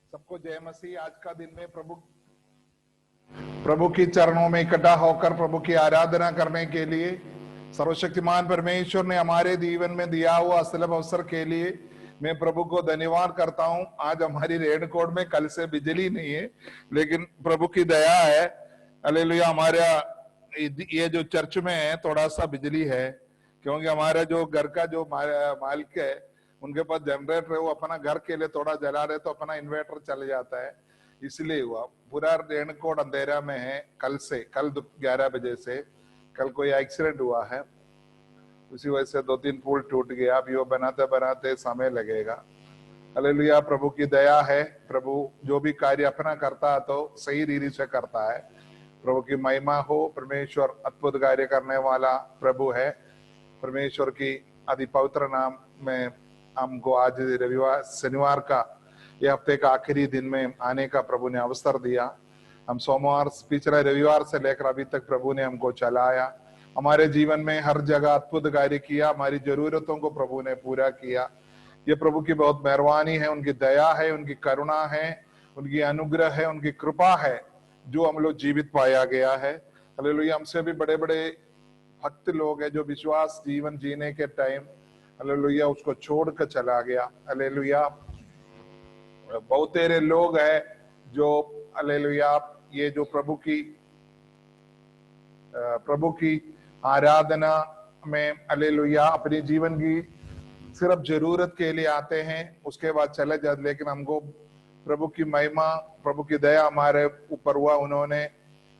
सबको जय मसीह। आज का दिन में प्रभु की चरणों में इकट्ठा होकर प्रभु की आराधना करने के लिए सर्वशक्तिमान परमेश्वर ने हमारे जीवन में दिया हुआ सुलभ अवसर के लिए मैं प्रभु को धन्यवाद करता हूं। आज हमारी रेडकोट में कल से बिजली नहीं है, लेकिन प्रभु की दया है। हालेलुया। हमारा ये जो चर्च में है थोड़ा सा बिजली है, क्योंकि हमारा जो घर का जो मालिक है उनके पास जनरेटर है, वो अपना घर के लिए थोड़ा जला रहे तो अपना इन्वर्टर चल जाता है, इसलिए हुआ। पूरा रेनकोट अंधेरा में है। कल 11 बजे से कल कोई एक्सीडेंट हुआ है, उसी वजह से 2-3 पुल टूट गया। अब ये बनाते बनाते समय लगेगा। हालेलुया। प्रभु की दया है। प्रभु जो भी कार्य अपना करता है तो सही रीति से करता है। प्रभु की महिमा हो। परमेश्वर अद्भुत कार्य करने वाला प्रभु है। परमेश्वर की अति पवित्र नाम में हमको आज शनिवार का ये हफ्ते का आखिरी दिन में आने का प्रभु ने अवसर दिया। हम सोमवार पिछले रविवार से लेकर अभी तक प्रभु ने हमको चलाया। हमारे जीवन में हर जगह अद्भुत कार्य किया। हमारी जरूरतों को प्रभु ने पूरा किया। ये प्रभु की बहुत मेहरबानी है, उनकी दया है, उनकी करुणा है, उनकी अनुग्रह है, उनकी कृपा है जो हम लोग जीवित पाया गया है। हालेलुया। हमसे भी बड़े बड़े भक्त लोग हैं जो विश्वास जीवन जीने के टाइम हालेलुया उसको छोड़कर चला गया। हालेलुया। बहुत तेरे लोग हैं जो हालेलुया ये जो प्रभु की आराधना में हालेलुया अपने जीवन की सिर्फ जरूरत के लिए आते हैं, उसके बाद चले जाते। लेकिन हमको प्रभु की महिमा, प्रभु की दया हमारे ऊपर हुआ। उन्होंने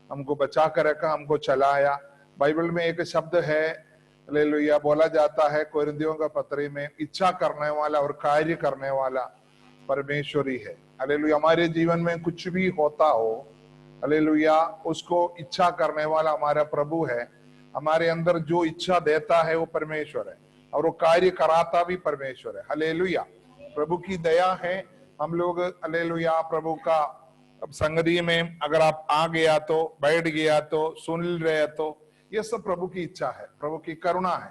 हमको बचा कर रखा, हमको चलाया। बाइबल में एक शब्द है हालेलुया, बोला जाता है कोरिन्थियों का पत्री में, इच्छा करने वाला और कार्य करने वाला परमेश्वर ही है। हालेलुया। हमारे जीवन में कुछ भी होता हो हालेलुया उसको इच्छा करने वाला हमारा प्रभु है। हमारे अंदर जो इच्छा देता है वो परमेश्वर है और वो कार्य कराता भी परमेश्वर है। हालेलुया। प्रभु की दया है। हम लोग हालेलुया प्रभु का संगति में अगर आप आ गया तो, बैठ गया तो, सुन रहे तो, ये सब प्रभु की इच्छा है, प्रभु की करुणा है।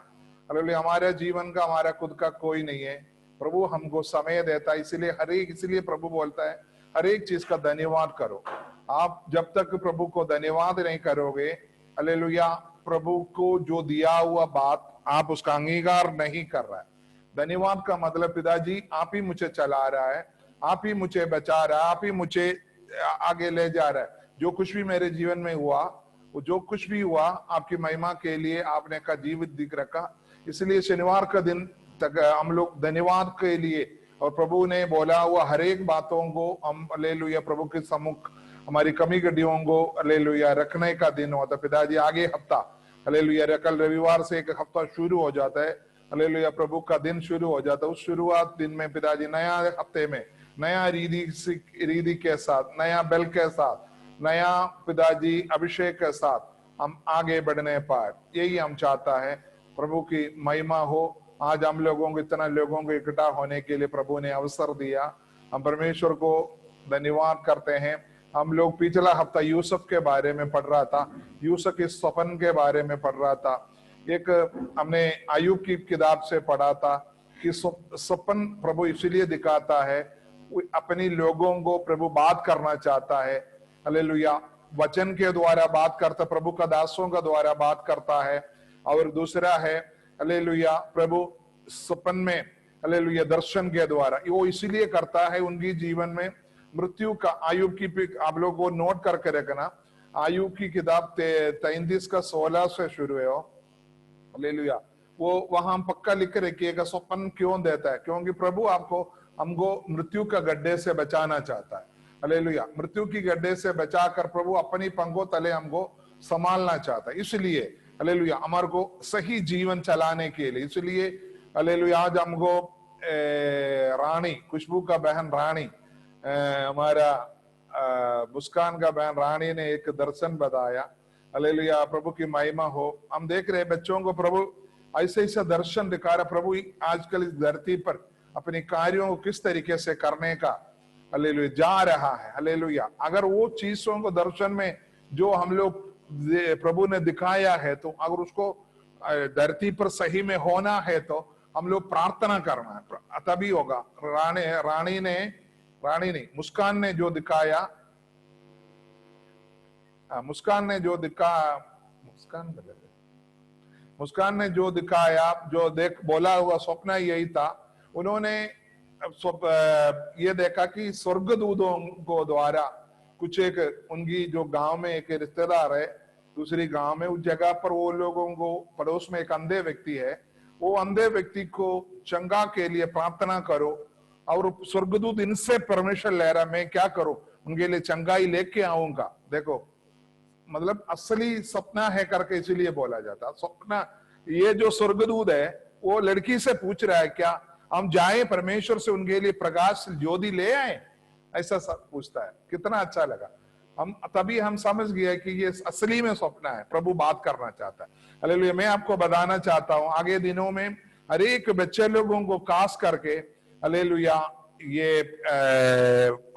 हालेलुया। हमारे जीवन का हमारा खुद का कोई नहीं है। प्रभु हमको समय देता है, इसलिए प्रभु बोलता है हर एक चीज का धन्यवाद करो। आप जब तक प्रभु को धन्यवाद नहीं करोगे हालेलुया प्रभु को जो दिया हुआ बात आप उसका अंगीकार नहीं कर रहा है। धन्यवाद का मतलब पिताजी आप ही मुझे चला रहा है, आप ही मुझे बचा रहा है, आप ही मुझे आगे ले जा रहा है। जो कुछ भी मेरे जीवन में हुआ, वो जो कुछ भी हुआ आपकी महिमा के लिए आपने का जीवित दिख रखा। इसलिए शनिवार का दिन तक हम लोग धन्यवाद के लिए और प्रभु ने बोला हुआ हर एक बातों को हम हालेलुया प्रभु के सम्मुख हमारी कमी गड्डियों को हालेलुया रखने का दिन होता। पिताजी आगे हफ्ता हालेलुया कल रविवार से एक हफ्ता शुरू हो जाता है। हालेलुया प्रभु का दिन शुरू हो जाता है। उस शुरुआत दिन में पिताजी नया हफ्ते में नया रीति के साथ, नया बल के साथ, नया पिताजी अभिषेक के साथ हम आगे बढ़ने पाए, यही हम चाहता है। प्रभु की महिमा हो। आज हम लोगों को इतना लोगों को इकट्ठा होने के लिए प्रभु ने अवसर दिया। हम परमेश्वर को धन्यवाद करते हैं। हम लोग पिछला हफ्ता यूसुफ के बारे में पढ़ रहा था, यूसुफ के स्वप्न के बारे में पढ़ रहा था। एक हमने अय्यूब की किताब से पढ़ा था कि स्वप्न प्रभु इसलिए दिखाता है, अपनी लोगों को प्रभु बात करना चाहता है। हालेलुया। वचन के द्वारा बात करता, प्रभु का दासों का द्वारा बात करता है। और दूसरा है हालेलुया प्रभु स्वप्न में हालेलुया दर्शन के द्वारा, वो इसीलिए करता है उनकी जीवन में मृत्यु का। अय्यूब की आप लोग वो नोट करके रखना, अय्यूब की किताब 33 का 16 से शुरू है हालेलुया। वो वहां पक्का लिख रखिएगा स्वप्न क्यों देता है, क्योंकि प्रभु हमको मृत्यु का गड्ढे से बचाना चाहता है। हालेलुया। मृत्यु की गड्ढे से बचाकर प्रभु अपनी पंखों तले हमको संभालना चाहता है। इसलिए हालेलुया हमारे को सही जीवन चलाने के लिए, इसलिए हालेलुया आज हमको रानी खुशबू का बहन रानी हमारा मुस्कान का बहन रानी ने एक दर्शन बताया। हालेलुया प्रभु की महिमा हो। हम देख रहे बच्चों को प्रभु ऐसे ऐसे दर्शन दिखा रहा। प्रभु आजकल इस धरती पर अपने कार्यों को किस तरीके से करने का हालेलुया जा रहा है। हालेलुया। अगर वो चीजों को दर्शन में जो हम लोग प्रभु ने दिखाया है, तो अगर उसको धरती पर सही में होना है तो हम लोग प्रार्थना करना है, तभी होगा। रानी ने रानी नहीं, मुस्कान ने जो दिखाया, मुस्कान ने जो दिखाया, जो बोला हुआ स्वप्न यही था। उन्होंने ये देखा कि स्वर्गदूतों को द्वारा कुछ एक उनकी जो गांव में एक रिश्तेदार है दूसरी गांव में, उस जगह पर वो लोगों को पड़ोस में एक अंधे व्यक्ति है, वो अंधे व्यक्ति को चंगा के लिए प्रार्थना करो, और स्वर्गदूत इनसे परमिशन ले रहा मैं क्या करूं, उनके लिए चंगाई लेके आऊंगा। देखो मतलब असली सपना है करके इसीलिए बोला जाता सपना। ये जो स्वर्गदूत है वो लड़की से पूछ रहा है क्या हम जाएं परमेश्वर से उनके लिए प्रकाश ज्योति ले आए, ऐसा सब पूछता है। कितना अच्छा लगा, तभी हम समझ गए कि ये असली में सपना है, प्रभु बात करना चाहता है। हालेलुया। मैं आपको बताना चाहता हूं आगे दिनों में हर एक बच्चे लोगों को खास करके, हालेलुया, ये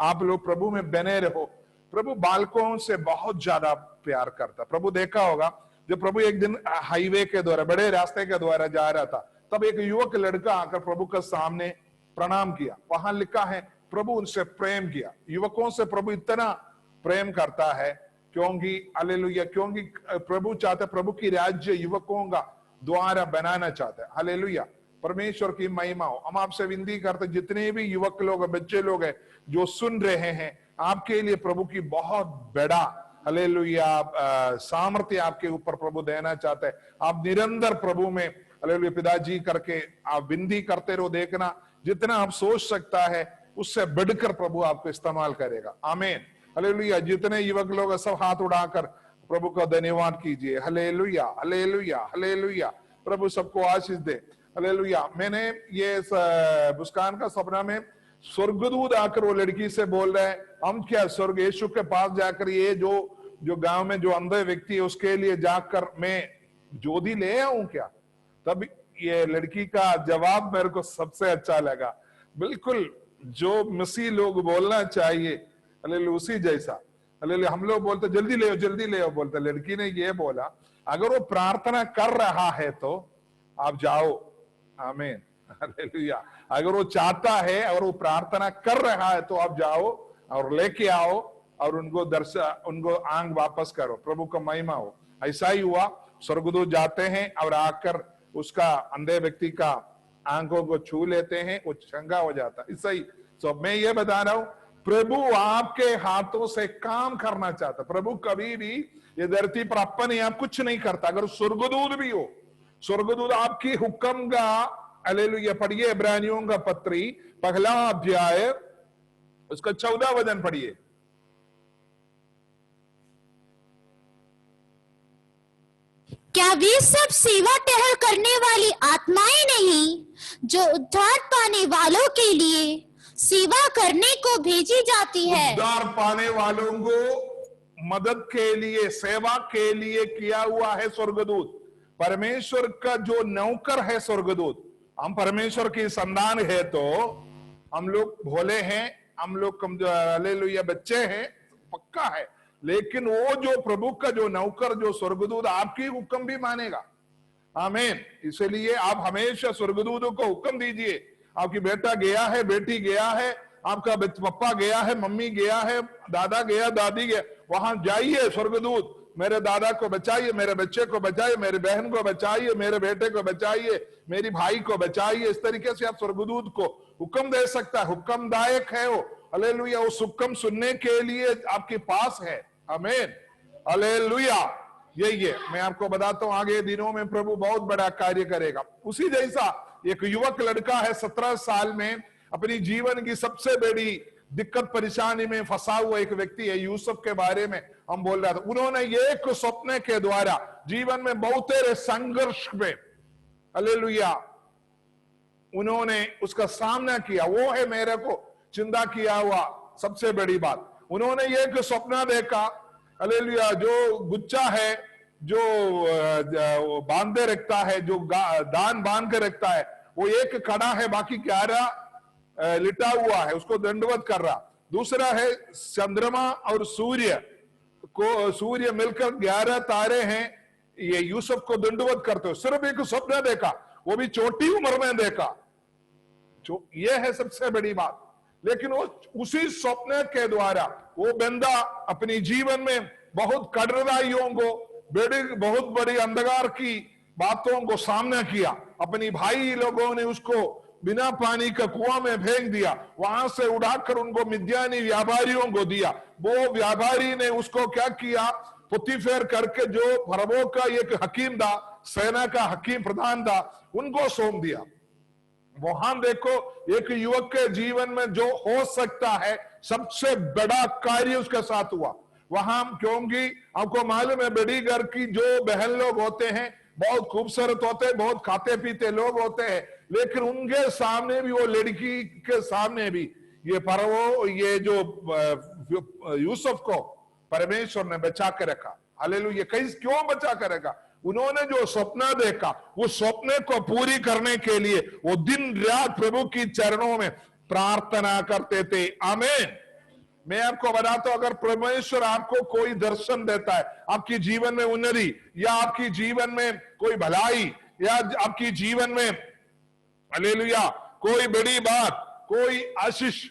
आप लोग प्रभु में बने रहो। प्रभु बालकों से बहुत ज्यादा प्यार करता। प्रभु देखा होगा जब प्रभु एक दिन हाईवे के द्वारा बड़े रास्ते के द्वारा जा रहा था, तब एक युवक लड़का आकर प्रभु के सामने प्रणाम किया। वहां लिखा है प्रभु उनसे प्रेम किया। युवकों से प्रभु इतना प्रेम करता है क्योंकि हालेलुया, क्योंकि प्रभु चाहता, प्रभु की राज्य युवकों का द्वारा बनाना चाहता है। हालेलुया, परमेश्वर की महिमा हो। हम आपसे विनती करते जितने भी युवक लोग बच्चे लोग हैं जो सुन रहे हैं, आपके लिए प्रभु की बहुत बड़ा हालेलुया सामर्थ्य आपके ऊपर प्रभु देना चाहता है। आप निरंतर प्रभु में हालेलुया पिताजी करके आप विनती करते रहो। देखना जितना आप सोच सकता है उससे बढ़कर प्रभु आपको इस्तेमाल करेगा। आमीन, हालेलुया। जितने युवक लोग सब हाथ उड़ाकर प्रभु का धन्यवाद कीजिए। Hallelujah, hallelujah, hallelujah. प्रभु सबको आशीष दे। हालेलुया। मैंने ये मुस्कान का सपना में स्वर्गदूत आकर वो लड़की से बोल रहा है हम क्या स्वर्ग यीशु के पास जाकर ये जो गांव में जो अंधे व्यक्ति है उसके लिए जाकर मैं ज्योति ले आऊं क्या। तब ये लड़की का जवाब मेरे को सबसे अच्छा लगा, बिल्कुल जो मसीह लोग बोलना चाहिए, हालेलुया, उसी जैसा। हालेलुया, हम लोग बोलते जल्दी ले आओ जल्दी ले आओ बोलते, लड़की ने ये बोला अगर वो प्रार्थना कर रहा है तो आप जाओ। आमीन, हालेलुया। अगर वो चाहता है और वो प्रार्थना कर रहा है तो आप जाओ और लेके आओ और उनको आंख वापस करो। प्रभु का महिमा हो। ऐसा ही हुआ, स्वर्गदूत जाते हैं और आकर उसका अंधे व्यक्ति का आंखों को छू लेते हैं, वो चंगा हो जाता है। सही। तो मैं ये बता रहा हूं प्रभु आपके हाथों से काम करना चाहता। प्रभु कभी भी ये धरती पर अपने आप कुछ नहीं करता। अगर स्वर्गदूत भी हो, स्वर्गदूत आपकी हुक्म का, हालेलुया, पढ़िए इब्रानियों का पत्री पहला अध्याय उसका 14 वचन पढ़िए। क्या वे सब सेवा टहल करने वाली आत्माएं नहीं जो उद्धार पाने वालों के लिए सेवा करने को भेजी जाती है। उद्धार पाने वालों को मदद के लिए, सेवा के लिए किया हुआ है स्वर्गदूत। परमेश्वर का जो नौकर है स्वर्गदूत। हम परमेश्वर की संतान है तो हम लोग भोले हैं, हम लोग हालेलुया बच्चे हैं, पक्का है। लेकिन वो जो प्रभु का जो नौकर जो स्वर्गदूत आपकी हुक्म भी मानेगा। आमीन। इसलिए आप हमेशा स्वर्गदूतों को हुक्म दीजिए। आपकी बेटा गया है, बेटी गया है, आपका पप्पा गया है, मम्मी गया है, दादा गया, दादी गया, वहां जाइए स्वर्गदूत मेरे दादा को बचाइए, मेरे बच्चे को बचाइए, मेरी बहन को बचाइए, मेरे बेटे को बचाइए, मेरी भाई को बचाइए। इस तरीके से आप स्वर्गदूत को हुक्म दे सकता है। हुक्मदायक है वो। हालेलुया। उस हुक्म सुनने के लिए आपके पास है। आमीन, हालेलुया। यही है। मैं आपको बताता हूं आगे दिनों में प्रभु बहुत बड़ा कार्य करेगा। उसी जैसा एक युवक लड़का है 17 साल में, अपनी जीवन की सबसे बड़ी दिक्कत परेशानी में फंसा हुआ एक व्यक्ति है। यूसुफ के बारे में हम बोल रहे थे। उन्होंने एक सपने के द्वारा जीवन में बहुत संघर्ष में, हालेलुया, उन्होंने उसका सामना किया। वो है मेरे को चिंता किया हुआ सबसे बड़ी बात। उन्होंने एक सपना देखा, हालेलुया, जो गुच्चा है जो बांधे रखता है, जो दान बांध के रखता है, वो एक खड़ा है, बाकी 11 लिटा हुआ है, उसको दंडवत कर रहा। दूसरा है चंद्रमा और सूर्य मिलकर 11 तारे हैं, ये यूसुफ को दंडवत करते हो। सिर्फ एक सपना देखा, वो भी छोटी उम्र में देखा। ये है सबसे बड़ी बात। लेकिन वो उसी स्वप्न के द्वारा वो बंदा अपनी जीवन में बहुत कठिनाइयों को, बहुत बड़ी अंधकार की बातों को सामना किया। अपनी भाई लोगों ने उसको बिना पानी का कुआं में फेंक दिया, वहां से उड़ाकर उनको मिद्यानी व्यापारियों को दिया। वो व्यापारी ने उसको क्या किया, पुतीफेर करके जो फरवो का एक हकीम था, सेना का हकीम प्रधान था, उनको सौंप दिया। वहां देखो एक युवक के जीवन में जो हो सकता है सबसे बड़ा कार्य उसके साथ हुआ वहां, क्योंकि आपको मालूम है बड़ी घर की जो बहन लोग होते हैं बहुत खूबसूरत होते हैं, बहुत खाते पीते लोग होते हैं, लेकिन उनके सामने भी, वो लड़की के सामने भी ये फरवो, ये जो यूसुफ को परमेश्वर ने बचा के रखा। हालेलुया। कैसे, क्यों बचा के रखा? उन्होंने जो सपना देखा उस सपने को पूरी करने के लिए वो दिन रात प्रभु की चरणों में प्रार्थना करते थे। आमीन। मैं आपको बताता हूं, अगर परमेश्वर आपको कोई दर्शन देता है, आपकी जीवन में उन्नति या आपकी जीवन में कोई भलाई या आपकी जीवन में हालेलुया कोई बड़ी बात, कोई आशीष,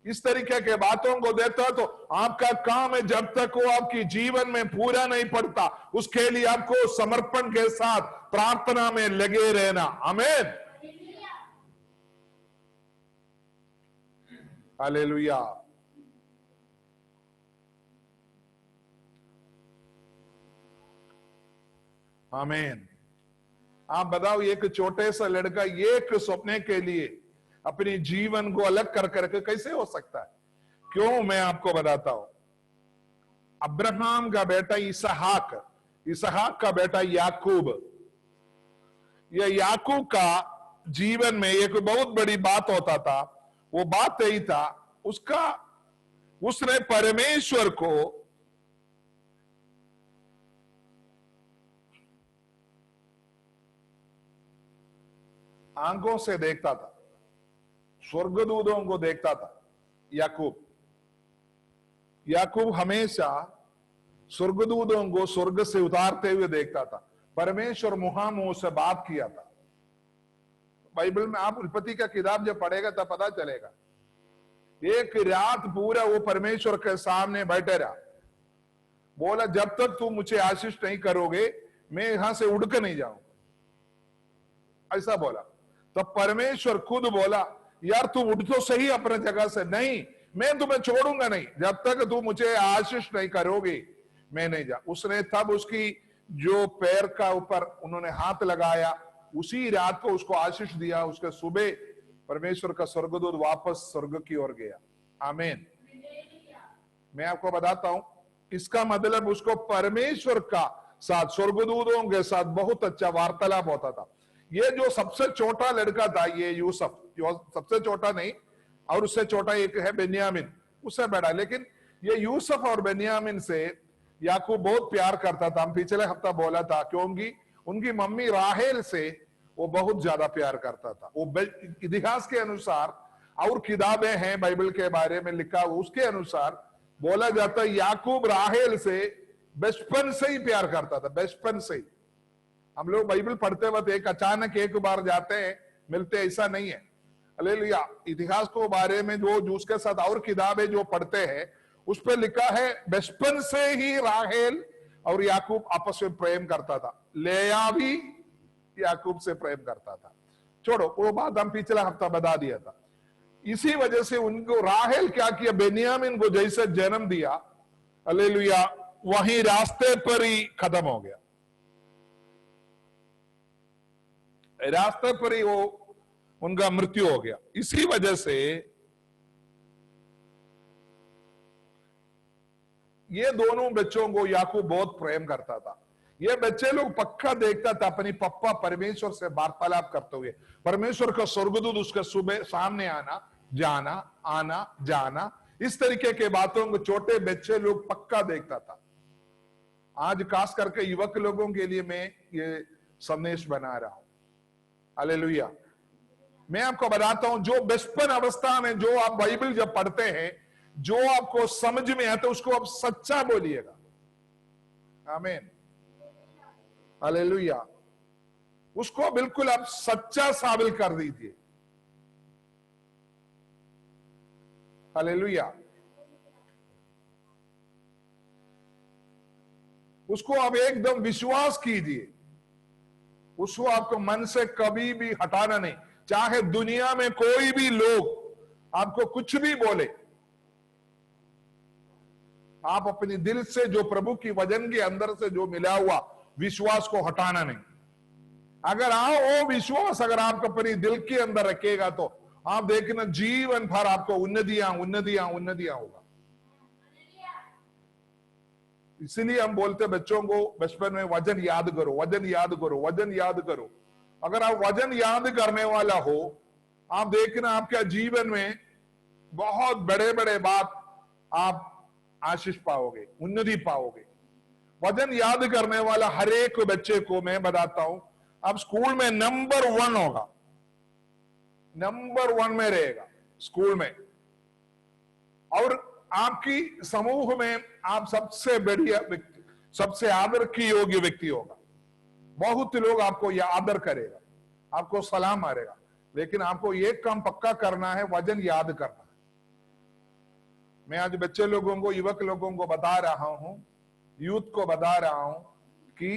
इस तरीके के बातों को देता है, तो आपका काम है जब तक वो आपकी जीवन में पूरा नहीं पड़ता उसके लिए आपको समर्पण के साथ प्रार्थना में लगे रहना। आमीन। हालेलुया। आमीन। आप बताओ, एक छोटे सा लड़का एक सपने के लिए अपनी जीवन को अलग कर करके कैसे हो सकता है? क्यों, मैं आपको बताता हूं। अब्राहम का बेटा इसहाक, इसहाक का बेटा याकूब, यह याकूब का जीवन में एक बहुत बड़ी बात होता था। वो बात यही था, उसने परमेश्वर को आंखों से देखता था, स्वर्गदूतों को देखता था। याकूब हमेशा स्वर्गदूतों को स्वर्ग से उतारते हुए देखता था। परमेश्वर मुहामुह से बात किया था। बाइबल में आप उत्पत्ति का किताब जब पढ़ेगा तब पता चलेगा, एक रात पूरा वो परमेश्वर के सामने बैठे रहा। बोला, जब तक तुम मुझे आशीष नहीं करोगे मैं यहां से उड़ के नहीं जाऊंगा, ऐसा बोला। तब परमेश्वर खुद बोला, यार तुम उठ तो सही अपने जगह से। नहीं, मैं तुम्हें छोड़ूंगा नहीं, जब तक तुम मुझे आशीष नहीं करोगे मैं नहीं जा। उसने तब उसकी जो पैर का ऊपर उन्होंने हाथ लगाया, उसी रात को उसको आशीष दिया। उसके सुबह परमेश्वर का स्वर्गदूत वापस स्वर्ग की ओर गया। आमीन। मैं आपको बताता हूं, इसका मतलब उसको परमेश्वर का साथ, स्वर्गदूतों के साथ बहुत अच्छा वार्तालाप होता था। ये जो सबसे छोटा लड़का था, ये यूसुफ, जो सबसे छोटा नहीं, और उससे छोटा एक है बेन्यामिन, उससे बड़ा, लेकिन ये यूसुफ और बेन्यामिन से याकूब बहुत प्यार करता था। हम पिछले हफ्ता बोला था, क्योंकि उनकी मम्मी राहेल से वो बहुत ज्यादा प्यार करता था। वो इतिहास के अनुसार और किताबें हैं बाइबल के बारे में लिखा, उसके अनुसार बोला जाता है याकूब राहेल से बचपन से ही प्यार करता था, बचपन से ही। हम लोग बाइबल पढ़ते वक्त एक अचानक एक बार जाते हैं मिलते, ऐसा नहीं है। हालेलुया। इतिहास को बारे में जो उसके साथ और किताबें जो पढ़ते हैं उस पर लिखा है बचपन से ही राहेल और याकूब आपस में प्रेम करता था। लेया भी याकूब से प्रेम करता था। छोड़ो, वो बात हम पिछला हफ्ता बता दिया था। इसी वजह से उनको राहेल क्या किया, बेन्यामिन को जैसे जन्म दिया, हालेलुया, वहीं रास्ते पर ही खत्म हो गया। रास्ते पर ही वो उनका मृत्यु हो गया। इसी वजह से ये दोनों बच्चों को याकूब बहुत प्रेम करता था। ये बच्चे लोग पक्का देखता था अपनी पप्पा परमेश्वर से वार्तालाप करते हुए, परमेश्वर का स्वर्गदूत उसके सुबह सामने आना जाना, आना जाना, इस तरीके के बातों को छोटे बच्चे लोग पक्का देखता था। आज खास करके युवक लोगों के लिए मैं ये संदेश बना रहा हूं। हालेलुया। मैं आपको बताता हूं, जो बचपन अवस्था में जो आप बाइबल जब पढ़ते हैं, जो आपको समझ में आता है उसको आप सच्चा बोलिएगा। आमीन। हालेलुया। उसको बिल्कुल आप सच्चा साबित कर दीजिए। हालेलुया। उसको आप एकदम विश्वास कीजिए, उसको आपको मन से कभी भी हटाना नहीं, चाहे दुनिया में कोई भी लोग आपको कुछ भी बोले, आप अपनी दिल से जो प्रभु की वचन के अंदर से जो मिला हुआ विश्वास को हटाना नहीं। अगर आप वो विश्वास अगर आप अपनी दिल के अंदर रखेगा तो आप देखना जीवन भर आपको उन्नतियां उन्नतियां उन्नतियां होगा। इसीलिए हम बोलते बच्चों को बचपन में वजन याद करो, वजन याद करो, वजन याद करो। अगर आप वजन याद करने वाला हो, आप देखना आपके जीवन में बहुत बड़े बड़े बात आप आशीष पाओगे, उन्नति पाओगे। वजन याद करने वाला हर एक बच्चे को मैं बताता हूं, अब स्कूल में नंबर 1 होगा, नंबर 1 में रहेगा स्कूल में, और आपकी समूह में आप सबसे बढ़िया व्यक्ति, सबसे आदर की योग्य व्यक्ति होगा। बहुत लोग आपको यह आदर करेगा, आपको सलाम मारेगा, लेकिन आपको एक काम पक्का करना है, वजन याद करना है। मैं आज बच्चे लोगों को, युवक लोगों को बता रहा हूं, यूथ को बता रहा हूं कि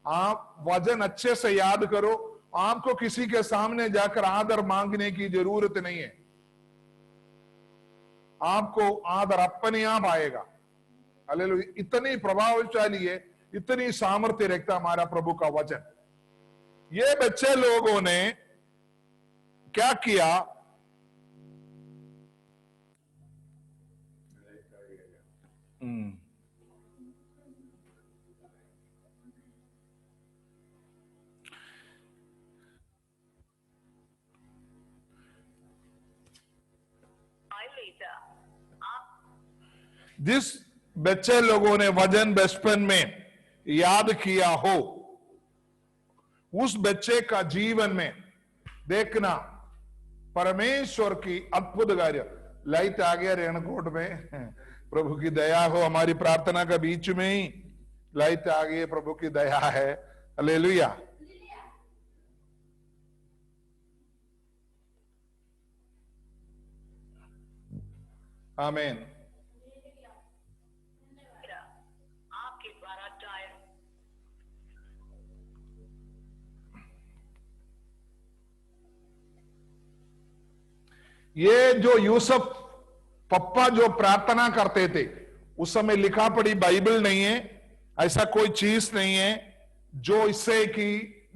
आप वजन अच्छे से याद करो। आपको किसी के सामने जाकर आदर मांगने की जरूरत नहीं है, आपको आदर अपने आप आएगा। हालेलुया। इतनी प्रभावशाली है, इतनी सामर्थ्य रखता हमारा प्रभु का वचन। ये बच्चे लोगों ने क्या किया, जिस बच्चे लोगों ने वजन बचपन में याद किया हो, उस बच्चे का जीवन में देखना परमेश्वर की अद्भुत कार्य। लाइट आ गया रेणकोट में, प्रभु की दया हो। हमारी प्रार्थना का बीच में ही लाइट आ गई, प्रभु की दया है। हालेलुया। आमीन। ये जो यूसुफ पप्पा जो प्रार्थना करते थे, उस समय लिखा पढ़ी बाइबल नहीं है, ऐसा कोई चीज नहीं है जो इससे कि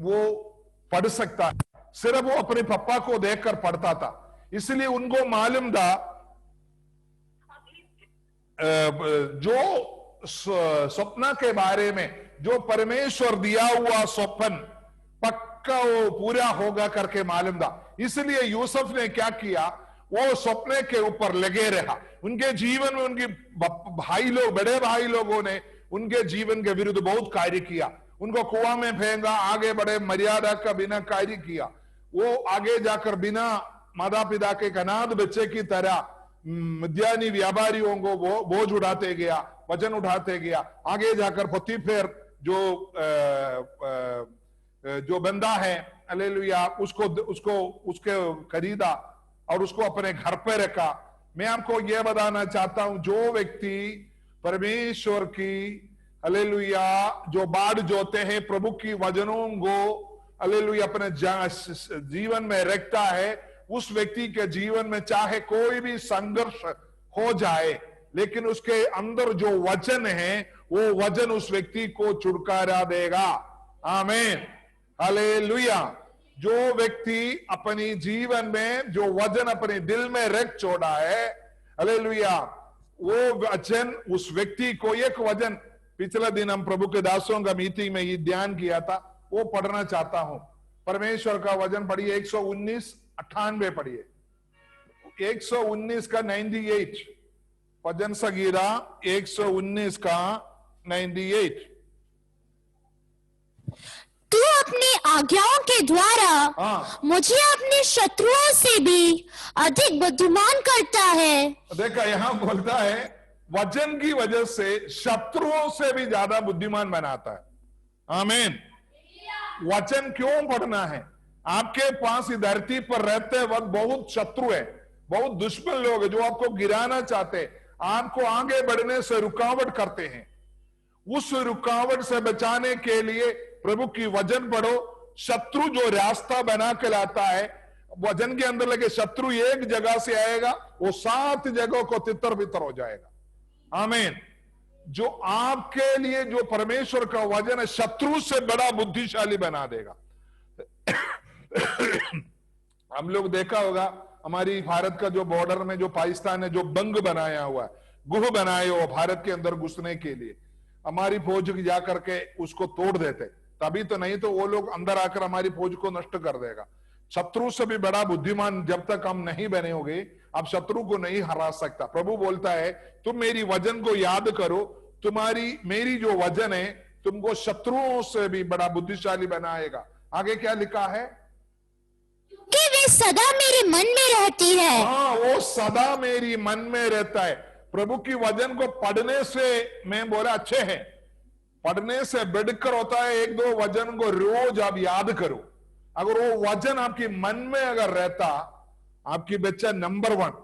वो पढ़ सकता है, सिर्फ वो अपने पप्पा को देखकर पढ़ता था। इसलिए उनको मालूम था जो स्वप्न के बारे में, जो परमेश्वर दिया हुआ स्वप्न पक्का वो पूरा होगा करके मालूम था। इसलिए यूसुफ ने क्या किया, वो स्वप्न के ऊपर लगे रहा। उनके जीवन में उनके भाई लोग, बड़े भाई लोगों ने उनके जीवन के विरुद्ध बहुत कार्य किया, उनको कुआं में फेंका, आगे बढ़े, मर्यादा का बिना कार्य किया। वो आगे जाकर बिना माता पिता के अनाथ बच्चे की तरह मध्यान्ही व्यापारियों को बोझ उठाते गया, वजन उठाते गया। आगे जाकर पोतीफेर जो बंदा है, हालेलुया, उसके खरीदा और उसको अपने घर पे रखा। मैं आपको यह बताना चाहता हूं, जो व्यक्ति परमेश्वर की, हालेलुया, जो बाढ़ जोते हैं, प्रभु की वचनों को, हालेलुया, अपने जीवन में रखता है, उस व्यक्ति के जीवन में चाहे कोई भी संघर्ष हो जाए, लेकिन उसके अंदर जो वचन है, वो वचन उस व्यक्ति को छुटकारा देगा। आमीन, हालेलुया। जो व्यक्ति अपनी जीवन में जो वचन अपने दिल में रख छोड़ा है, हालेलुया, वो वचन उस व्यक्ति को, एक वचन पिछले दिन हम प्रभु के दासों का मीटिंग में ये ध्यान किया था, वो पढ़ना चाहता हूं। परमेश्वर का वचन पढ़िए, 119:98 पढ़िए, 119 का 98, भजन संगीता 119 का 98। तू अपनी आज्ञाओं के द्वारा मुझे अपने शत्रुओं से भी अधिक बुद्धिमान करता है। देखा, यहां बोलता है वचन की वजह से शत्रुओं से भी ज्यादा बुद्धिमान बनाता है। आमीन। वचन क्यों पढ़ना है? आपके पास इस धरती पर रहते वक्त बहुत शत्रु है, बहुत दुश्मन लोग हैं जो आपको गिराना चाहते हैं, आपको आगे बढ़ने से रुकावट करते हैं। उस रुकावट से बचाने के लिए प्रभु की वचन पढ़ो। शत्रु जो रास्ता बना के लाता है, वचन के अंदर लगे शत्रु एक जगह से आएगा, वो 7 जगहों को तितर बितर हो जाएगा। आमीन। जो आपके लिए जो परमेश्वर का वचन है, शत्रु से बड़ा बुद्धिशाली बना देगा। हम लोग देखा होगा हमारी भारत का जो बॉर्डर में जो पाकिस्तान ने जो बंग बनाया हुआ है, गुह बनाए हुआ भारत के अंदर घुसने के लिए, हमारी फौज जा करके उसको तोड़ देते, तभी तो, नहीं तो वो लोग अंदर आकर हमारी फौज को नष्ट कर देगा। शत्रु से भी बड़ा बुद्धिमान जब तक हम नहीं बने होंगे, आप शत्रु को नहीं हरा सकता। प्रभु बोलता है तुम मेरी वचन को याद करो, तुम्हारी मेरी जो वचन है तुमको शत्रुओं से भी बड़ा बुद्धिशाली बनाएगा। आगे क्या लिखा है? कि वे सदा मेरे मन में रहती है। हाँ, वो सदा मेरी मन में रहता है। प्रभु की वचन को पढ़ने से, मैं बोला अच्छे हैं, पढ़ने से बढ़कर होता है। 1-2 वचन को रोज आप याद करो। अगर वो वचन आपकी मन में अगर रहता, आपकी बच्चा नंबर 1।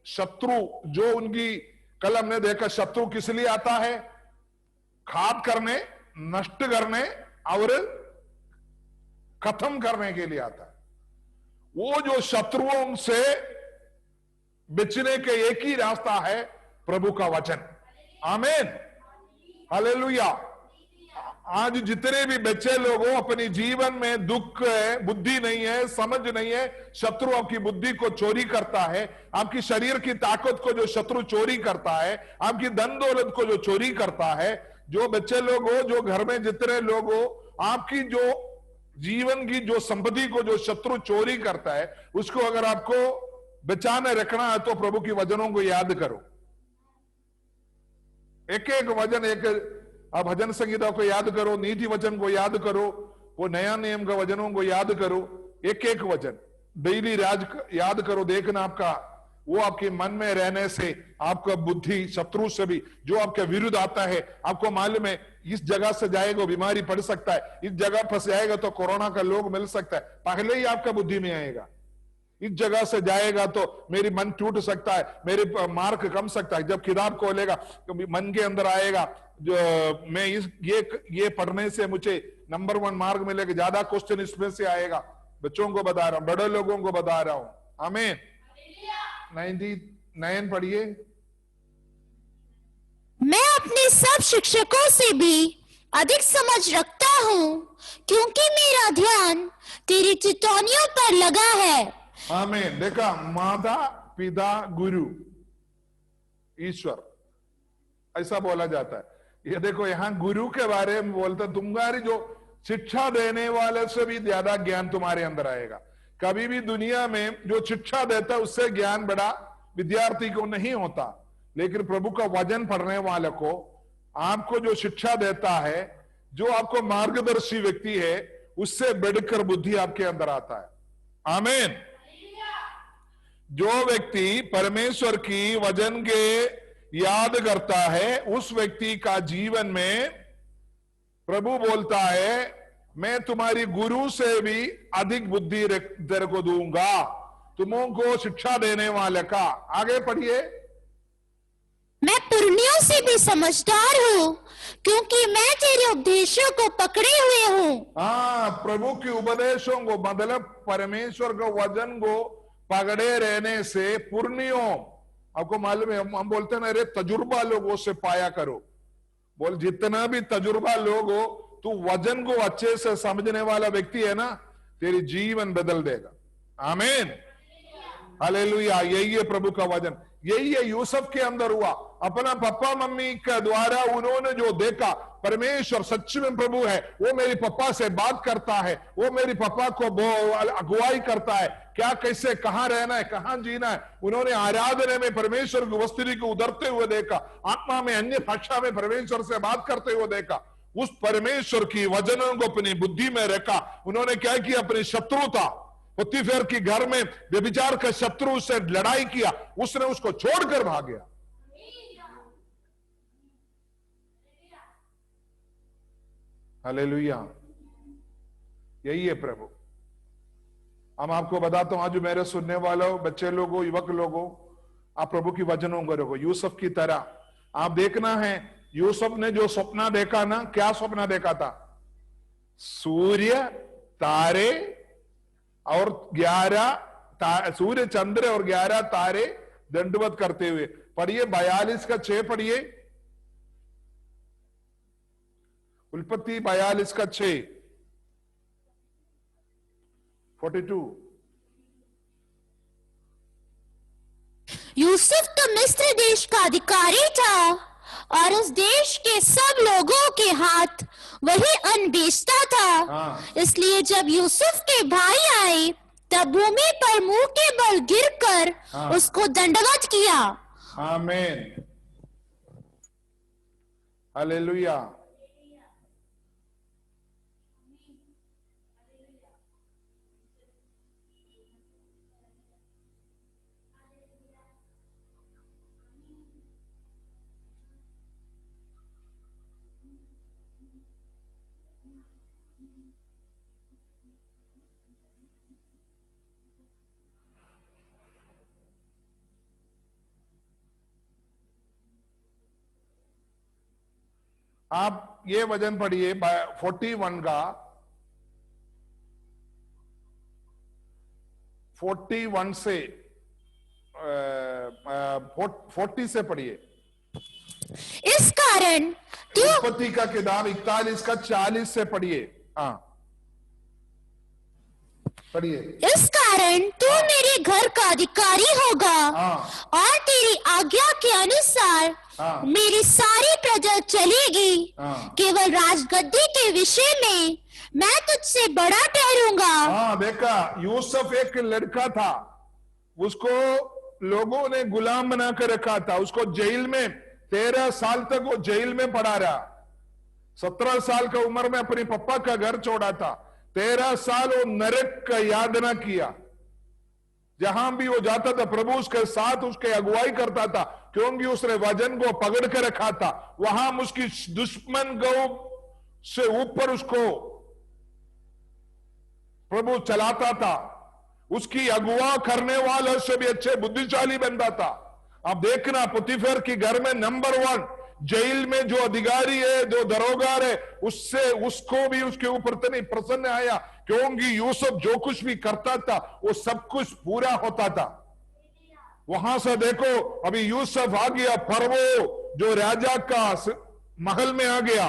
शत्रु जो उनकी, कल हमने देखा शत्रु किस लिए आता है? घात करने, नष्ट करने और खत्म करने के लिए आता है। वो जो शत्रुओं से बचने के एक ही रास्ता है, प्रभु का वचन। आमीन, हालेलुया। आज जितने भी बच्चे लोग हो, अपने जीवन में दुख है, बुद्धि नहीं है, समझ नहीं है, शत्रु आपकी बुद्धि को चोरी करता है, आपकी शरीर की ताकत को जो शत्रु चोरी करता है, आपकी धन दौलत को जो चोरी करता है। जो बच्चे लोग हो, जो घर में जितने लोग हो, आपकी जो जीवन की जो संपत्ति को जो शत्रु चोरी करता है, उसको अगर आपको बचाने रखना है तो प्रभु की वचनों को याद करो। एक एक वचन, एक आप भजन संगीता को याद करो, नीति वचन को याद करो, वो नया नियम का वचनों को याद करो। एक एक वचन डेली राज याद करो। देखना आपका वो आपके मन में रहने से आपका बुद्धि शत्रु से भी जो आपके विरुद्ध आता है, आपको मालूम है इस जगह से जाएगा बीमारी पड़ सकता है, इस जगह फंस जाएगा तो कोरोना का लोग मिल सकता है, पहले ही आपका बुद्धि में आएगा। इस जगह से जाएगा तो मेरी मन टूट सकता है, मेरे मार्क कम सकता है। जब किताब खोलेगा तो मन के अंदर आएगा जो मैं ये पढ़ने से मुझे नंबर 1 मार्क मिलेगा, ज्यादा क्वेश्चन इसमें से आएगा। बच्चों को बता रहा हूं, बड़े लोगों को बता रहा हूं। आमीन। 99 पढ़िए। मैं अपने सब शिक्षकों से भी अधिक समझ रखता हूँ, क्योंकि मेरा ध्यान तेरी चितौनियों पर लगा है। आमीन। देखा, माता पिता गुरु ईश्वर ऐसा बोला जाता है। ये देखो यहां गुरु के बारे में बोलता, तुम्हारी जो शिक्षा देने वाले से भी ज्यादा ज्ञान तुम्हारे अंदर आएगा। कभी भी दुनिया में जो शिक्षा देता है उससे ज्ञान बड़ा विद्यार्थी को नहीं होता, लेकिन प्रभु का वचन पढ़ने वाले को आपको जो शिक्षा देता है, जो आपको मार्गदर्शी व्यक्ति है, उससे बढ़कर बुद्धि आपके अंदर आता है। आमीन। जो व्यक्ति परमेश्वर की वचन के याद करता है, उस व्यक्ति का जीवन में प्रभु बोलता है मैं तुम्हारी गुरु से भी अधिक बुद्धि तेरे को दूंगा, तुमको शिक्षा देने वाले का। आगे पढ़िए। मैं पुरनियों से भी समझदार हूँ, क्योंकि मैं तेरे उपदेशों को पकड़े हुए हूँ। हाँ, प्रभु के उपदेशों को, मतलब परमेश्वर के वचन को पकड़े रहने से पुरनियों, आपको मालूम है हम बोलते हैं ना, अरे तजुर्बा लोगों से पाया करो। बोल जितना भी तजुर्बा लोग हो, तू वचन को अच्छे से समझने वाला व्यक्ति है ना, तेरी जीवन बदल देगा। आमीन, हालेलुया। यही है प्रभु का वचन। यही है यूसुफ के अंदर हुआ। अपना पापा मम्मी के द्वारा उन्होंने जो देखा, परमेश्वर सच में प्रभु है, वो मेरी पापा से बात करता है, वो मेरी पापा को अगुवाई करता है, क्या कैसे कहां रहना है, कहां जीना है। उन्होंने आराधना में परमेश्वर की उपस्थिति को उतरते हुए देखा, आत्मा में अन्य भाषा में परमेश्वर से बात करते हुए देखा। उस परमेश्वर की वचनों को अपनी बुद्धि में रखा। उन्होंने क्या किया, अपनी शत्रुता पोतीफेर के घर में व्यभिचार का शत्रु से लड़ाई किया, उसने उसको छोड़कर भाग गया। हालेलुया। यही है प्रभु। हम आपको बताता हूं, आज मेरे सुनने वालों, बच्चे लोगों, युवक लोगों, आप प्रभु की वचनों को रखो। यूसुफ की तरह आप देखना है, यूसुफ ने जो सपना देखा ना, क्या सपना देखा था? सूर्य, तारे और 11 सूर्य, चंद्र और 11 तारे दंडवत करते हुए। पढ़िए 42 का 6 पढ़िए, उत्पत्ति 42 का 6, 42। यूसुफ तो मिस्र देश का अधिकारी था और उस देश के सब लोगों के हाथ वही अन्न बेचता था। हाँ। इसलिए जब यूसुफ के भाई आए तब भूमि पर मुंह के बल गिरकर हाँ। उसको दंडवत किया। आमीन, हालेलुया। आप ये वजन पढ़िए 41 का, 41 से 40 से पढ़िए। इस कारण तू उत्पत्ति का किताब 41 का 40 से पढ़िए। हाँ पढ़िए। इस कारण तू मेरे घर का अधिकारी होगा हाँ। और तेरी आज्ञा के अनुसार हाँ। मेरी सारी प्रजा चलेगी। हाँ। केवल राजगद्दी के विषय में मैं तुझसे बड़ा ठहरूंगा। हाँ देखा, यूसुफ एक लड़का था, उसको लोगों ने गुलाम बना कर रखा था, उसको जेल में 13 साल तक वो जेल में पड़ा रहा। 17 साल का उम्र में अपने पापा का घर छोड़ा था। 13 साल वो नरक का यातना किया। जहां भी वो जाता था प्रभु उसके साथ उसके अगुवाई करता था, क्योंकि उसने वजन को पकड़ कर रखा था। वहां उसकी दुश्मन गौ से ऊपर उसको प्रभु चलाता था। उसकी अगुवा करने वालों से भी अच्छे बुद्धिशाली बनता था। अब देखना, पुतीफर की घर में नंबर 1 जेल में जो अधिकारी है, जो दरोगार है, उससे उसको भी उसके ऊपर तो नहीं प्रसन्न आया, क्योंकि यूसुफ जो कुछ भी करता था वो सब कुछ पूरा होता था। वहां से देखो, अभी यूसुफ आ गया, फरवो जो राजा का महल में आ गया।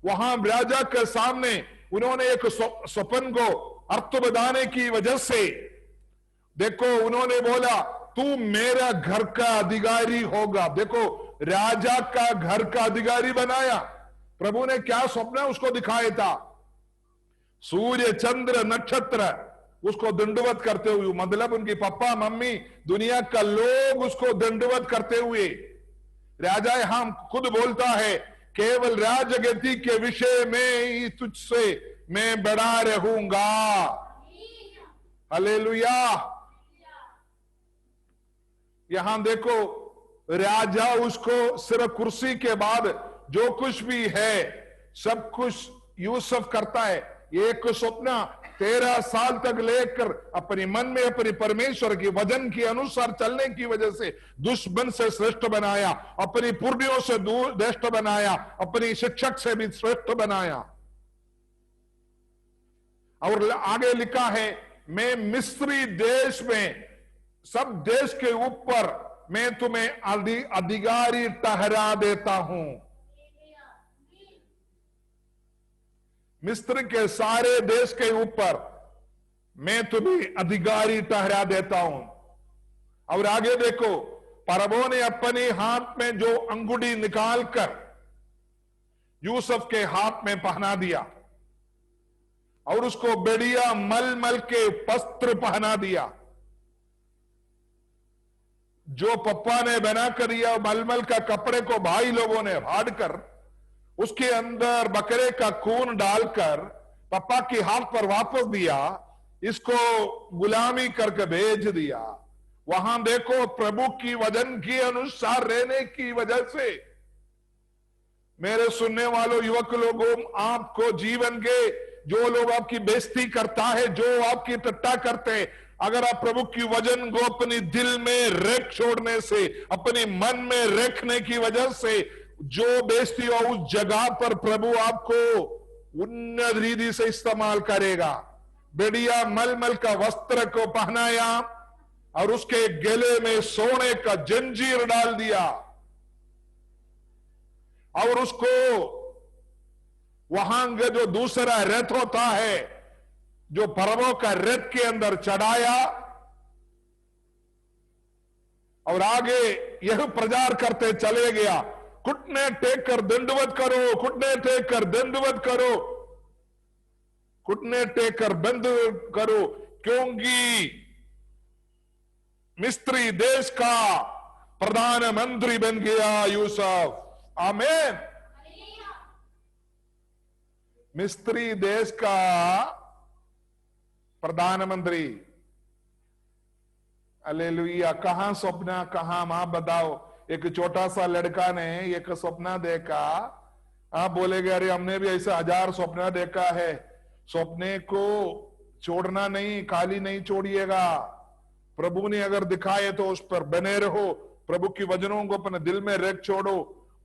वहां राजा के सामने उन्होंने एक स्वप्न को अर्थ बताने की वजह से देखो उन्होंने बोला, तू मेरा घर का अधिकारी होगा। देखो, राजा का घर का अधिकारी बनाया। प्रभु ने क्या स्वप्न उसको दिखाया था? सूर्य, चंद्र, नक्षत्र उसको दंडवत करते हुए, मतलब उनके पापा मम्मी दुनिया का लोग उसको दंडवत करते हुए। राजा यहां खुद बोलता है, केवल राजगति के विषय में ही तुझसे मैं बड़ा रहूंगा। हालेलुया। यहां देखो, राजा उसको सिर्फ कुर्सी के बाद जो कुछ भी है सब कुछ यूसुफ करता है। एक स्वप्न 13 साल तक लेकर अपने मन में अपने परमेश्वर के वचन के अनुसार चलने की वजह से दुश्मन से श्रेष्ठ बनाया, अपनी पुर्णियों से दूर श्रेष्ठ बनाया, अपनी शिक्षक से भी श्रेष्ठ बनाया। और आगे लिखा है, मैं मिस्री देश में सब देश के ऊपर मैं तुम्हें अधिकारी ठहरा देता हूं। मिस्र के सारे देश के ऊपर मैं तुम्हें अधिकारी ठहरा देता हूं। और आगे देखो, फरवो ने अपने हाथ में जो अंगूठी निकालकर यूसुफ के हाथ में पहना दिया और उसको बढ़िया मलमल के वस्त्र पहना दिया। जो पप्पा ने बना कर दिया मलमल का कपड़े को भाई लोगों ने फाड़ कर उसके अंदर बकरे का खून डालकर पप्पा के हाथ पर वापस दिया, इसको गुलामी करके भेज दिया। वहां देखो, प्रभु की वचन के अनुसार रहने की वजह से मेरे सुनने वालों युवक लोगों, आपको जीवन के जो लोग आपकी बेइज्जती करता है, जो आपकी टट्टा करते, अगर आप प्रभु की वचन को अपनी दिल में रख छोड़ने से, अपनी मन में रखने की वजह से, जो बेइज्जती हो उस जगह पर प्रभु आपको उन्नत रीति से इस्तेमाल करेगा। बढ़िया मलमल का वस्त्र को पहनाया और उसके गले में सोने का जंजीर डाल दिया और उसको वहां का जो दूसरा रथ होता है, जो पर्वों का रथ के अंदर चढ़ाया और आगे यह प्रचार करते चले गया, घुटने टेक कर दंडवत करो, घुटने टेक कर दंडवत करो, घुटने टेक कर बंद करो, क्योंकि मिस्री देश का प्रधानमंत्री बन गया यूसुफ। आमीन। मिस्री देश का प्रधानमंत्री। हालेलुया। कहां स्वप्न, कहां मां बताओ। एक छोटा सा लड़का ने एक स्वप्न देखा, आप बोलेगे अरे हमने भी ऐसा 1000 स्वप्न देखा है। स्वप्ने को छोड़ना नहीं, खाली नहीं छोड़िएगा। प्रभु ने अगर दिखाए तो उस पर बने रहो। प्रभु की वचनों को अपने दिल में रख छोड़ो।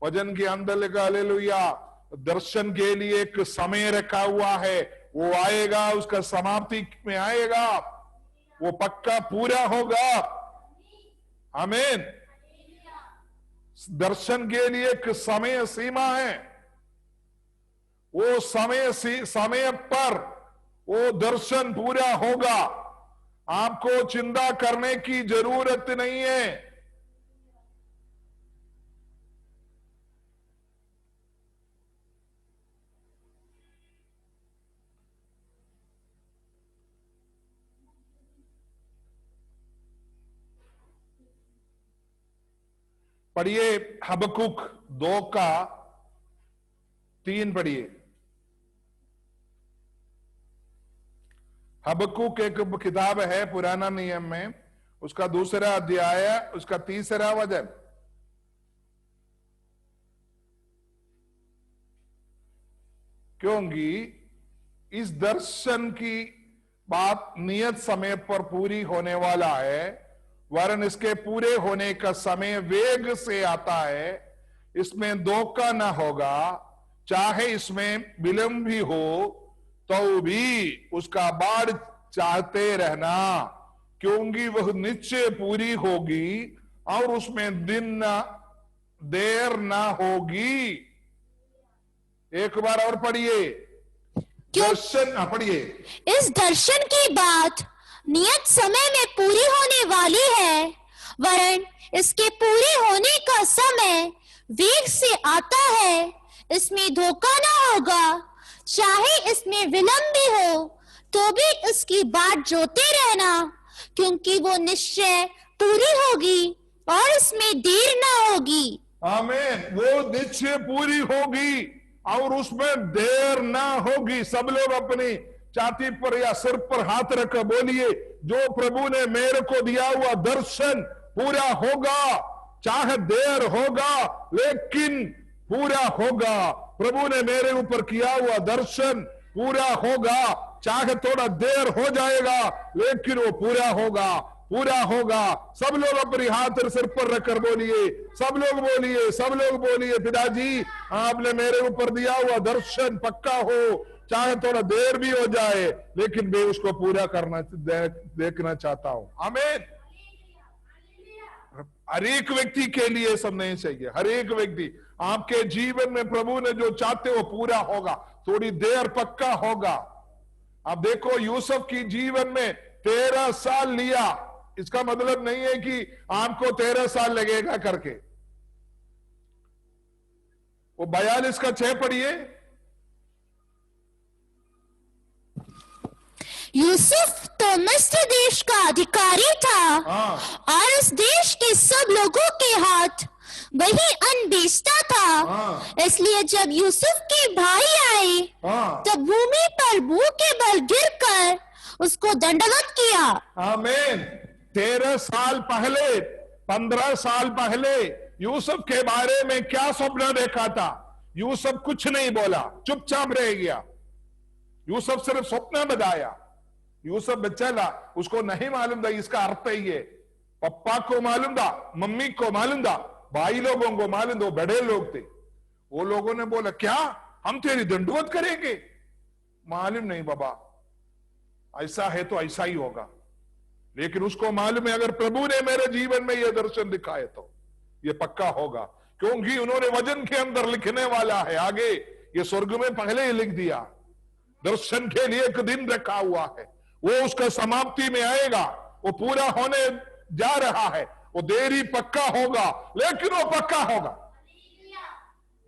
वचन के अंदर लिखा हालेलुया, दर्शन के लिए एक समय रखा हुआ है, वो आएगा, उसका समाप्ति में आएगा, वो पक्का पूरा होगा। आमीन। दर्शन के लिए एक समय सीमा है, वो समय पर वो दर्शन पूरा होगा। आपको चिंता करने की जरूरत नहीं है। पढ़िए हबकुक 2 का 3 पढ़िए। हबकुक एक किताब है पुराना नियम में, उसका 2रा अध्याय, उसका 3रा वचन। क्योंकि इस दर्शन की बात नियत समय पर पूरी होने वाला है, वरन इसके पूरे होने का समय वेग से आता है। इसमें धोखा न होगा, चाहे इसमें विलंब भी हो तो भी उसका बाढ़ चाहते रहना, क्योंकि वह निश्चय पूरी होगी और उसमें दिन देर ना होगी। एक बार और पढ़िए। दर्शन पढ़िए। इस दर्शन की बात नियत समय में पूरी होने वाली है, वरन इसके पूरे होने का समय वेग से आता है। इसमें धोखा ना होगा, चाहे इसमें विलंब भी हो तो भी इसकी बाट जोते रहना, क्योंकि वो निश्चय पूरी होगी और इसमें देर ना होगी। आमीन। वो निश्चय पूरी होगी और उसमें देर ना होगी। सब लोग अपनी छाती पर या सिर पर हाथ रखकर बोलिए, जो प्रभु ने मेरे को दिया हुआ दर्शन पूरा होगा, चाहे देर होगा लेकिन पूरा होगा। प्रभु ने मेरे ऊपर किया हुआ दर्शन पूरा होगा, चाहे थोड़ा देर हो जाएगा लेकिन वो पूरा होगा, पूरा होगा। सब लोग अपनी हाथ सिर पर रखकर बोलिए, सब लोग बोलिए, सब लोग बोलिए, पिताजी आपने मेरे ऊपर दिया हुआ दर्शन पक्का हो, चाहे थोड़ा देर भी हो जाए लेकिन मैं उसको पूरा करना देखना चाहता हूं। आमीन। हर एक व्यक्ति के लिए सब नहीं चाहिए। हर एक व्यक्ति आपके जीवन में प्रभु ने जो चाहते वो पूरा होगा, थोड़ी देर पक्का होगा। आप देखो यूसुफ की जीवन में 13 साल लिया, इसका मतलब नहीं है कि आपको 13 साल लगेगा करके। वो 42 का 6 पढ़िए। यूसुफ तो मिस्र देश का अधिकारी था और उस देश के सब लोगों के हाथ वही अन्न बेचता था। इसलिए जब यूसुफ के भाई आए तब भूमि पर मुंह के बल गिरकर उसको दंडवत किया। आमीन। 13 साल पहले, 15 साल पहले यूसुफ के बारे में क्या स्वप्न देखा था? यूसुफ कुछ नहीं बोला, चुपचाप रह गया। यूसुफ सिर्फ स्वप्न बताया, यूसुफ बच्चा उसको नहीं मालूम था इसका अर्थ ही है। पप्पा को मालूम था, मम्मी को मालूम था, भाई लोगों को मालूम था, वो बड़े लोग थे। वो लोगों ने बोला क्या हम तेरी दंडवत करेंगे? मालूम नहीं बाबा, ऐसा है तो ऐसा ही होगा। लेकिन उसको मालूम है अगर प्रभु ने मेरे जीवन में यह दर्शन दिखाए तो ये पक्का होगा, क्योंकि उन्होंने वचन के अंदर लिखने वाला है आगे, ये स्वर्ग में पहले ही लिख दिया। दर्शन के लिए एक दिन रखा हुआ है, वो उसका समाप्ति में आएगा, वो पूरा होने जा रहा है। वो देरी पक्का होगा लेकिन वो पक्का होगा।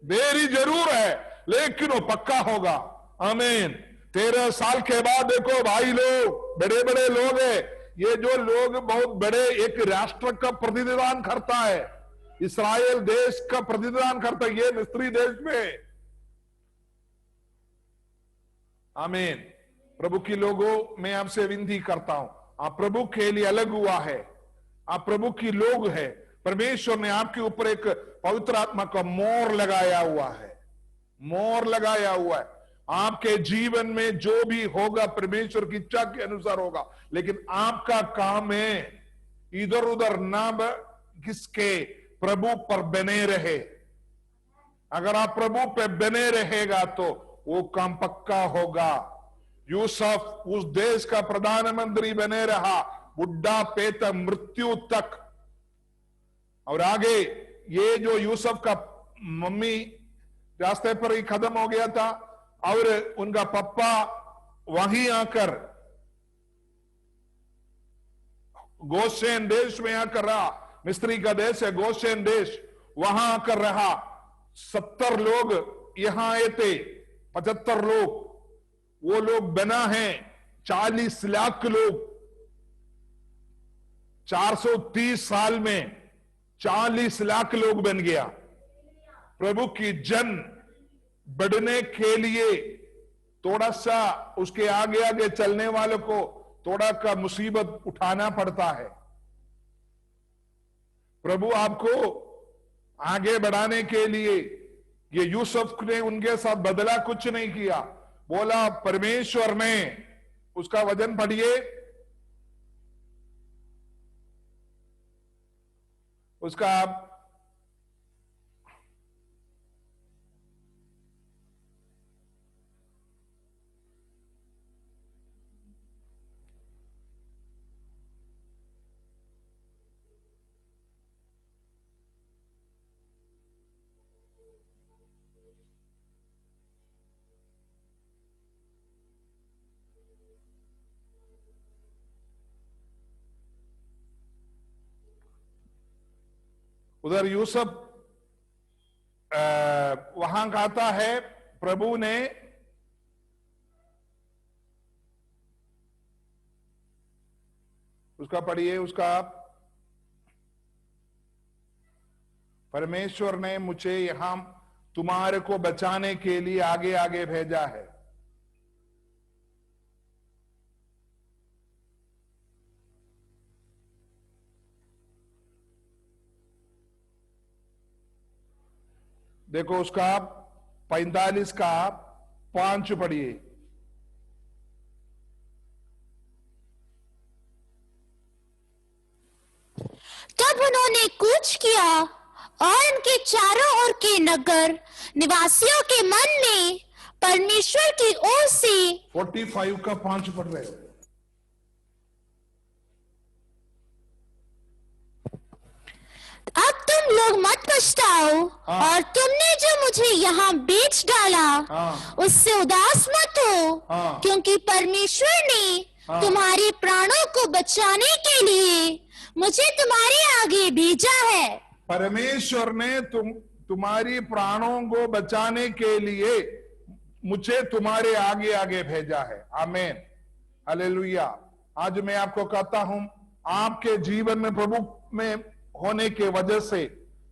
देरी जरूर है लेकिन वो पक्का होगा। आमीन। 13 साल के बाद देखो भाई लोग, बड़े बड़े लोग हैं, ये जो लोग बहुत बड़े एक राष्ट्र का प्रतिनिधान करता है, इस्राएल देश का प्रतिनिधान करता है, ये मिस्री देश में। आमीन। प्रभु की लोगों मैं आपसे विनती करता हूं, आप प्रभु के लिए अलग हुआ है, आप प्रभु की लोग है। परमेश्वर ने आपके ऊपर एक पवित्र आत्मा का मोहर लगाया हुआ है, मोहर लगाया हुआ है। आपके जीवन में जो भी होगा परमेश्वर की इच्छा के अनुसार होगा, लेकिन आपका काम है इधर उधर ना किसके, प्रभु पर बने रहे। अगर आप प्रभु पे बने रहेगा तो वो काम पक्का होगा। यूसुफ उस देश का प्रधानमंत्री बने रहा बुढ़ापे तक, मृत्यु तक। और आगे ये जो यूसुफ का मम्मी रास्ते पर ही खत्म हो गया था और उनका पप्पा वहीं आकर गोशेन देश में आकर रहा, मिस्री का देश है गोशेन देश, वहां आकर रहा। 70 लोग यहां आए थे, 75 लोग, वो लोग बना है 40 लाख लोग। 430 साल में 40 लाख लोग बन गया। प्रभु की जन बढ़ने के लिए थोड़ा सा उसके आगे आगे चलने वालों को थोड़ा का मुसीबत उठाना पड़ता है। प्रभु आपको आगे बढ़ाने के लिए, ये यूसुफ ने उनके साथ बदला कुछ नहीं किया, बोला परमेश्वर ने, उसका वचन पढ़िए, उसका उधर यूसुफ वहां कहता है प्रभु ने उसका पढ़िए, उसका परमेश्वर ने मुझे यहां तुम्हारे को बचाने के लिए आगे आगे भेजा है। देखो उसका 45 का 5 पढ़िए। तब उन्होंने कूच किया और उनके चारों ओर के नगर निवासियों के मन में परमेश्वर की ओर से 45 का 5 पढ़ रहे हो। अब तुम लोग मत पछताओ और तुमने जो मुझे यहाँ बेच डाला उससे उदास मत हो, क्योंकि परमेश्वर ने तुम्हारे प्राणों को बचाने के लिए मुझे तुम्हारे आगे भेजा है। परमेश्वर ने तुम्हारी प्राणों को बचाने के लिए मुझे तुम्हारे आगे आगे भेजा है। आमीन, हालेलुया। आज मैं आपको कहता हूं, आपके जीवन में प्रभु में होने के वजह से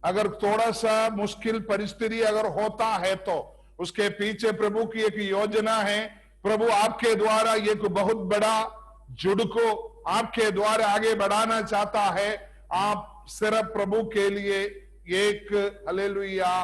अगर थोड़ा सा मुश्किल परिस्थिति अगर होता है तो उसके पीछे प्रभु की एक योजना है। प्रभु आपके द्वारा एक बहुत बड़ा जुड़ को आपके द्वारा आगे बढ़ाना चाहता है। आप सिर्फ प्रभु के लिए एक हालेलुया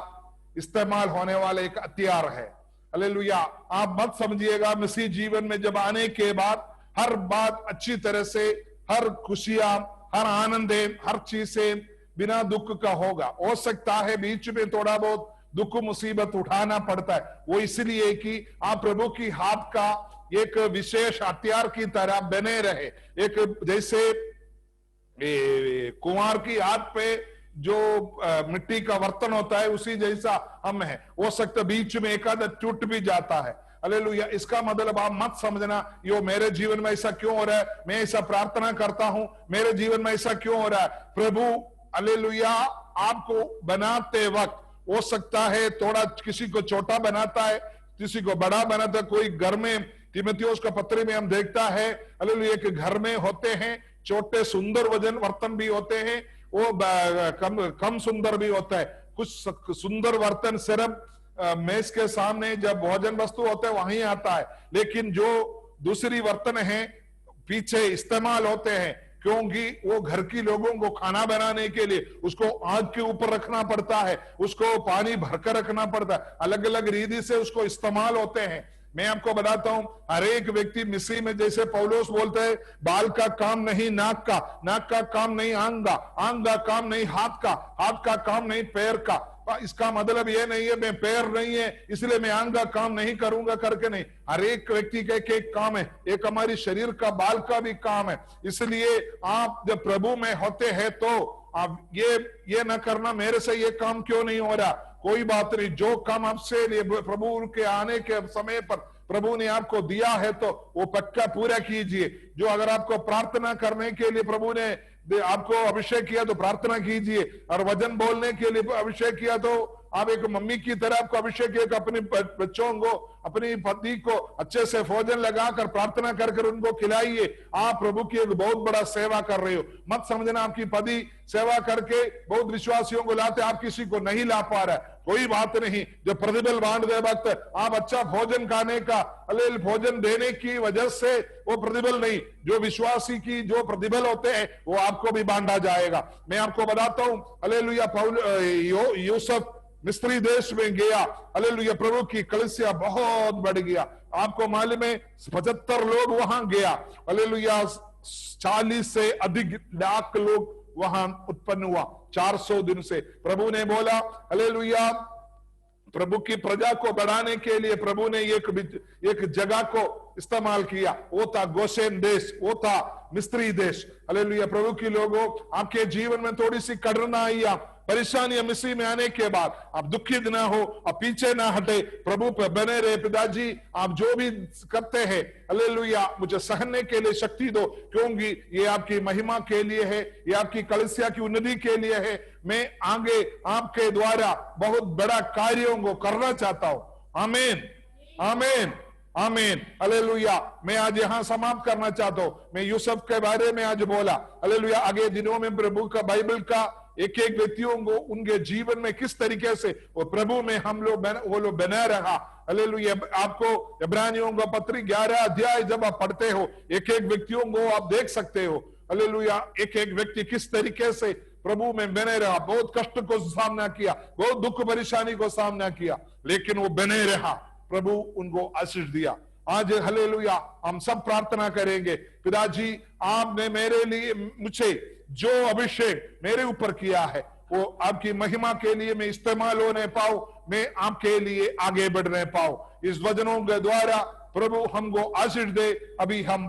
इस्तेमाल होने वाला एक हथियार है। हालेलुया। आप मत समझिएगा मसीह जीवन में जब आने के बाद हर बात अच्छी तरह से, हर खुशियां, हर आनंद, हर चीज से बिना दुख का होगा। हो सकता है बीच में थोड़ा बहुत दुख मुसीबत उठाना पड़ता है, वो इसलिए कि आप प्रभु की हाथ का एक विशेष हथियार की तरह बने रहे। एक जैसे कुंवार की हाथ पे जो मिट्टी का बर्तन होता है, उसी जैसा हम है। हो सकता बीच में एक आधा टूट भी जाता है। हालेलुया। इसका मतलब आप मत समझना यो मेरे जीवन में ऐसा क्यों हो रहा है, मैं ऐसा प्रार्थना करता हूं, मेरे जीवन में ऐसा क्यों हो रहा है। प्रभु हालेलुया आपको बनाते वक्त हो सकता है थोड़ा किसी को छोटा बनाता है, किसी को बड़ा बनाता है। कोई घर में तीमुथियुस का पत्री में हम देखता है हालेलुया कि घर में होते हैं छोटे सुंदर वजन बर्तन भी होते हैं, वो कम सुंदर भी होता है। कुछ सुंदर बर्तन सिर्फ मेज के सामने जब भोजन वस्तु होता है वहीं आता है, लेकिन जो दूसरी बर्तन है पीछे इस्तेमाल होते हैं, क्योंकि वो घर की लोगों को खाना बनाने के लिए उसको आग के ऊपर रखना पड़ता है, उसको पानी भरकर रखना पड़ता है, अलग अलग रीति से उसको इस्तेमाल होते हैं। मैं आपको बताता हूं, हर एक व्यक्ति मसीह में, जैसे पौलुस बोलते हैं, बाल का काम नहीं नाक का, नाक का काम नहीं आंग का, आंग का काम नहीं हाथ का, हाथ का काम नहीं पैर का। इसका मतलब ये नहीं है मैं पैर नहीं है इसलिए मैं आंग का काम नहीं करूंगा करके नहीं। हर एक व्यक्ति का एक काम है, एक हमारी शरीर का बाल का भी काम है। इसलिए आप जब प्रभु में होते हैं तो आप ये न करना मेरे से ये काम क्यों नहीं हो रहा, कोई बात नहीं। जो काम आपसे प्रभु के आने के समय पर प्रभु ने आपको दिया है तो वो पक्का पूरा कीजिए। जो अगर आपको प्रार्थना करने के लिए प्रभु ने आपको अभिषेक किया तो प्रार्थना कीजिए, और वचन बोलने के लिए अभिषेक किया तो आप एक मम्मी की तरह आपको अभिषेक किया, अपने बच्चों को, अपनी पत्नी को अच्छे से भोजन लगाकर प्रार्थना कर उनको खिलाइए। आप प्रभु की एक बहुत बड़ा सेवा कर रहे हो। मत समझना आपकी पति सेवा करके बहुत विश्वासियों को लाते, आप किसी को नहीं ला पा रहा है, कोई बात नहीं। जब प्रतिबल बांटते वक्त आप अच्छा भोजन खाने का हालेलुया भोजन देने की वजह से वो प्रतिबल नहीं, जो विश्वासी की जो प्रतिबल होते हैं वो आपको भी बांटा जाएगा। मैं आपको बताता हूं हालेलुया यूसुफ मिस्री देश में गया, हालेलुया प्रभु की कलीसिया बहुत बढ़ गया। आपको मालूम है 75 लोग वहां गया, हालेलुया 40 से अधिक लाख लोग वहां उत्पन्न हुआ 400 दिन से। प्रभु ने बोला हालेलुया प्रभु की प्रजा को बढ़ाने के लिए प्रभु ने एक जगह को इस्तेमाल किया, वो था गोशेन देश, वो था मिस्री देश। हालेलुया प्रभु की लोगों, आपके जीवन में थोड़ी सी कठिनाइयां परेशानियां मसीह में आने के बाद आप दुखित ना हो, आप पीछे ना हटे, प्रभु पे बने रहे। पिताजी आप जो भी करते हैं हालेलुया मुझे सहने के लिए शक्ति दो, क्योंकि ये आपकी महिमा के लिए है, ये आपकी कलीसिया की उन्नति के लिए है। मैं आगे आपके द्वारा बहुत बड़ा कार्यों को करना चाहता हूं। आमीन आमीन आमीन हालेलुया। मैं आज यहां समाप्त करना चाहता हूं। मैं यूसुफ के बारे में आज बोला हालेलुया। आगे दिनों में प्रभु का बाइबल का एक एक व्यक्तियों को उनके जीवन में किस तरीके से वो प्रभु में वो लोग बना रहा हालेलुया। आपको इब्रानियों का पत्री 11 अध्याय जब आप पढ़ते हो, एक एक व्यक्तियों को आप देख सकते हो हालेलुया। एक एक व्यक्ति किस तरीके से प्रभु में बने रहा, बहुत कष्ट को सामना किया, बहुत दुख परेशानी को सामना किया, लेकिन वो बने रहा, प्रभु उनको आशीष दिया। आज हालेलुया हम सब प्रार्थना करेंगे, पिताजी आपने मेरे लिए मुझे जो अभिषेक मेरे ऊपर किया है वो आपकी महिमा के लिए मैं इस्तेमाल होने पाऊं, मैं आपके लिए आगे बढ़ने पाऊं। इस वचनों के द्वारा प्रभु हमको आशीष दे। अभी हम